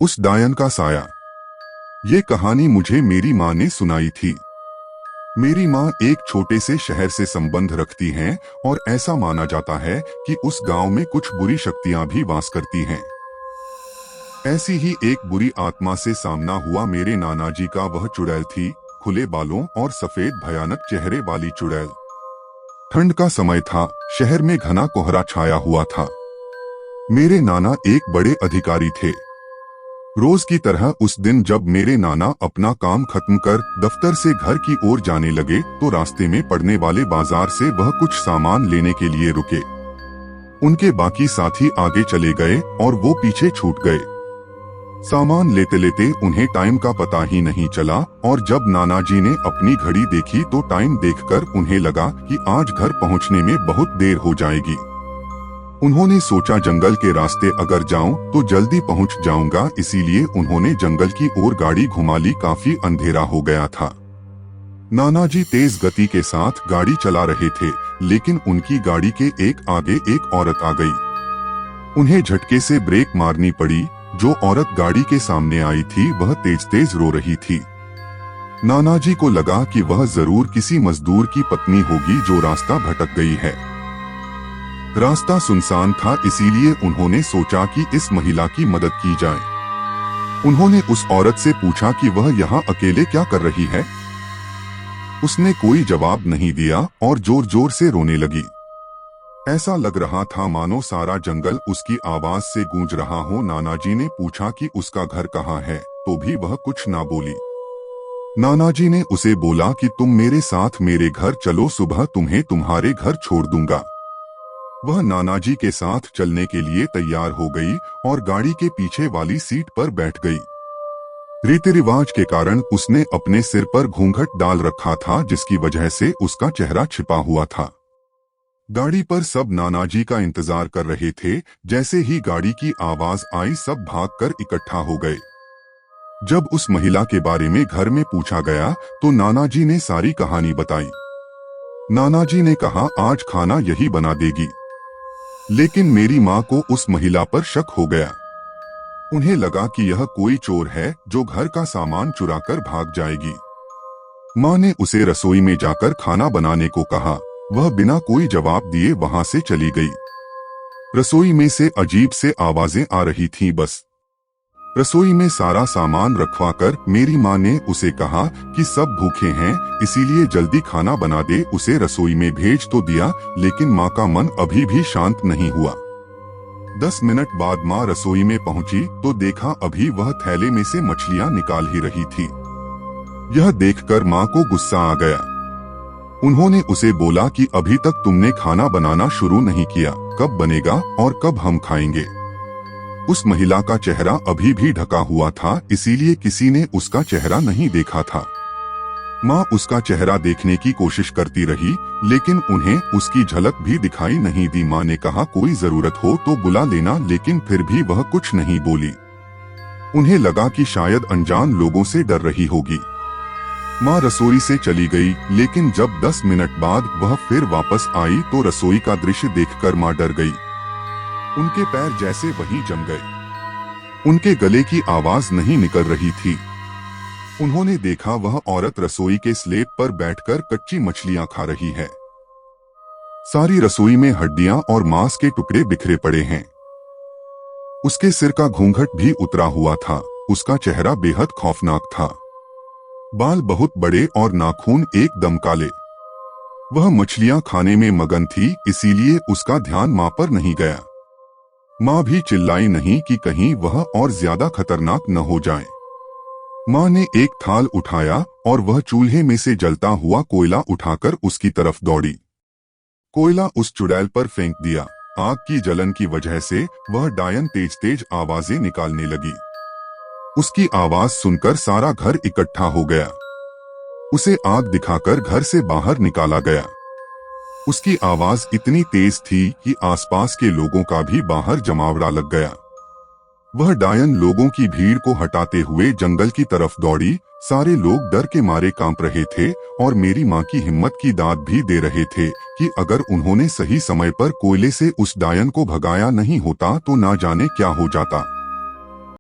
उस डायन का साया। ये कहानी मुझे मेरी माँ ने सुनाई थी। मेरी माँ एक छोटे से शहर से संबंध रखती हैं और ऐसा माना जाता है कि उस गांव में कुछ बुरी शक्तियां भी वास करती हैं। ऐसी ही एक बुरी आत्मा से सामना हुआ मेरे नाना जी का। वह चुड़ैल थी, खुले बालों और सफेद भयानक चेहरे वाली चुड़ैल। ठंड का समय था, शहर में घना कोहरा छाया हुआ था। मेरे नाना एक बड़े अधिकारी थे। रोज की तरह उस दिन जब मेरे नाना अपना काम खत्म कर दफ्तर से घर की ओर जाने लगे तो रास्ते में पड़ने वाले बाजार से वह कुछ सामान लेने के लिए रुके। उनके बाकी साथी आगे चले गए और वो पीछे छूट गए। सामान लेते लेते उन्हें टाइम का पता ही नहीं चला और जब नाना जी ने अपनी घड़ी देखी तो टाइम देखकर उन्हें लगा कि आज घर पहुंचने में बहुत देर हो जाएगी। उन्होंने सोचा जंगल के रास्ते अगर जाऊं तो जल्दी पहुंच जाऊंगा, इसीलिए उन्होंने जंगल की ओर गाड़ी घुमा ली। काफी अंधेरा हो गया था। नाना जी तेज गति के साथ गाड़ी चला रहे थे, लेकिन उनकी गाड़ी के एक आगे एक औरत आ गई। उन्हें झटके से ब्रेक मारनी पड़ी। जो औरत गाड़ी के सामने आई थी वह तेज तेज रो रही थी। नाना जी को लगा कि वह जरूर किसी मजदूर की पत्नी होगी जो रास्ता भटक गई है। रास्ता सुनसान था, इसीलिए उन्होंने सोचा कि इस महिला की मदद की जाए। उन्होंने उस औरत से पूछा कि वह यहाँ अकेले क्या कर रही है। उसने कोई जवाब नहीं दिया और जोर जोर से रोने लगी। ऐसा लग रहा था मानो सारा जंगल उसकी आवाज से गूंज रहा हो। नाना जी ने पूछा कि उसका घर कहाँ है, तो भी वह कुछ ना बोली। नाना जी ने उसे बोला कि तुम मेरे साथ मेरे घर चलो, सुबह तुम्हें तुम्हारे घर छोड़ दूंगा। वह नाना जी के साथ चलने के लिए तैयार हो गई और गाड़ी के पीछे वाली सीट पर बैठ गई। रीति रिवाज के कारण उसने अपने सिर पर घूंघट डाल रखा था, जिसकी वजह से उसका चेहरा छिपा हुआ था। गाड़ी पर सब नाना जी का इंतजार कर रहे थे। जैसे ही गाड़ी की आवाज आई सब भागकर इकट्ठा हो गए। जब उस महिला के बारे में घर में पूछा गया तो नाना जी ने सारी कहानी बताई। नाना जी ने कहा आज खाना यही बना देगी। लेकिन मेरी माँ को उस महिला पर शक हो गया। उन्हें लगा कि यह कोई चोर है जो घर का सामान चुराकर भाग जाएगी। माँ ने उसे रसोई में जाकर खाना बनाने को कहा। वह बिना कोई जवाब दिए वहां से चली गई। रसोई में से अजीब से आवाजें आ रही थीं। बस रसोई में सारा सामान रखवाकर मेरी माँ ने उसे कहा कि सब भूखे हैं, इसीलिए जल्दी खाना बना दे। उसे रसोई में भेज तो दिया, लेकिन माँ का मन अभी भी शांत नहीं हुआ। 10 मिनट बाद माँ रसोई में पहुंची तो देखा अभी वह थैले में से मछलियां निकाल ही रही थी। यह देखकर माँ को गुस्सा आ गया। उन्होंने उसे बोला कि अभी तक तुमने खाना बनाना शुरू नहीं किया, कब बनेगा और कब हम खाएंगे। उस महिला का चेहरा अभी भी ढका हुआ था, इसीलिए किसी ने उसका चेहरा नहीं देखा था। माँ उसका चेहरा देखने की कोशिश करती रही, लेकिन उन्हें उसकी झलक भी दिखाई नहीं दी। माँ ने कहा कोई जरूरत हो तो बुला लेना, लेकिन फिर भी वह कुछ नहीं बोली। उन्हें लगा कि शायद अनजान लोगों से डर रही होगी। माँ रसोई से चली गई, लेकिन जब 10 मिनट बाद वह फिर वापस आई तो रसोई का दृश्य देखकर माँ डर गई। उनके पैर जैसे वहीं जम गए। उनके गले की आवाज नहीं निकल रही थी। उन्होंने देखा वह औरत रसोई के स्लेब पर बैठकर कच्ची मछलियां खा रही है। सारी रसोई में हड्डियां और मांस के टुकड़े बिखरे पड़े हैं। उसके सिर का घूंघट भी उतरा हुआ था। उसका चेहरा बेहद खौफनाक था। बाल बहुत बड़े और नाखून एकदम काले। वह मछलियां खाने में मगन थी, इसीलिए उसका ध्यान माँ पर नहीं गया। माँ भी चिल्लाई नहीं कि कहीं वह और ज्यादा खतरनाक न हो जाए। माँ ने एक थाल उठाया और वह चूल्हे में से जलता हुआ कोयला उठाकर उसकी तरफ दौड़ी। कोयला उस चुड़ैल पर फेंक दिया। आग की जलन की वजह से वह डायन तेज तेज आवाजें निकालने लगी। उसकी आवाज सुनकर सारा घर इकट्ठा हो गया। उसे आग दिखाकर घर से बाहर निकाला गया। उसकी आवाज इतनी तेज थी कि आसपास के लोगों का भी बाहर जमावड़ा लग गया। वह डायन लोगों की भीड़ को हटाते हुए जंगल की तरफ दौड़ी। सारे लोग डर के मारे कांप रहे थे और मेरी माँ की हिम्मत की दाद भी दे रहे थे कि अगर उन्होंने सही समय पर कोयले से उस डायन को भगाया नहीं होता तो ना जाने क्या हो जाता।